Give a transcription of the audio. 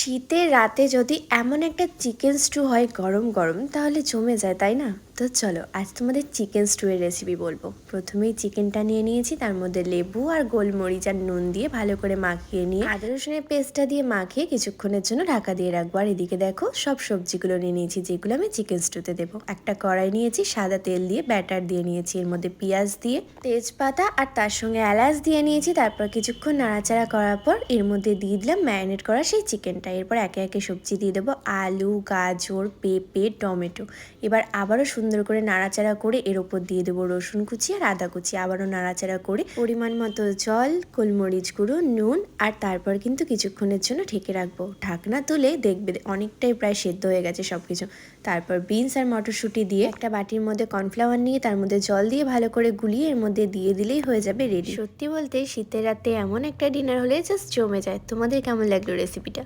শীতের রাতে যদি এমন একটা চিকেন স্টু হয় গরম গরম তাহলে জমে যায়, তাই না? তো চলো আজ তোমাদের চিকেন স্টু এর রেসিপি বলবো। প্রথমেই চিকেনটা নিয়ে নিয়েছি, তার মধ্যে লেবু আর গোলমরিচ আর নুন দিয়ে ভালো করে মাখিয়ে নিয়ে আদা রসুনের পেস্টটা দিয়ে মাখিয়ে কিছুক্ষণের জন্য ঢাকা দিয়ে রাখবো। আর এদিকে দেখো সব সবজিগুলো নিয়ে নিয়েছি যেগুলো আমি চিকেন স্টুতে দেবো। একটা কড়াই নিয়েছি, সাদা তেল দিয়ে ব্যাটার দিয়ে নিয়েছি, এর মধ্যে পেঁয়াজ দিয়ে তেজপাতা আর তার সঙ্গে এলাচ দিয়ে নিয়েছি। তারপর কিছুক্ষণ নাড়াচাড়া করার পর এর মধ্যে দিয়ে দিলাম ম্যারিনেট করা সেই চিকেনটা। এরপর একে একে সবজি দিয়ে দেবো, আলু, গাজর, পেঁপে, টমেটো। এবার আবারও সুন্দর করে নাড়াচাড়া করে এর ওপর দিয়ে দেবো রসুন কুচি আর আদা কুচি। আবারও নাড়াচাড়া করে পরিমাণ মতো জল, গোলমরিচ গুঁড়ো, নুন আর তারপর কিন্তু কিছুক্ষণের জন্য ঢেকে রাখবো। ঢাকনা তুলে দেখবে অনেকটাই প্রায় সেদ্ধ হয়ে গেছে সব কিছু। তারপর বিনস আর মটরশুঁটি দিয়ে একটা বাটির মধ্যে কর্নফ্লাওয়ার নিয়ে তার মধ্যে জল দিয়ে ভালো করে গুলিয়ে এর মধ্যে দিয়ে দিলেই হয়ে যাবে রেডি। সত্যি বলতে শীতের রাতে এমন একটা ডিনার হলে জাস্ট জমে যায়। তোমাদের কেমন লাগলো রেসিপিটা?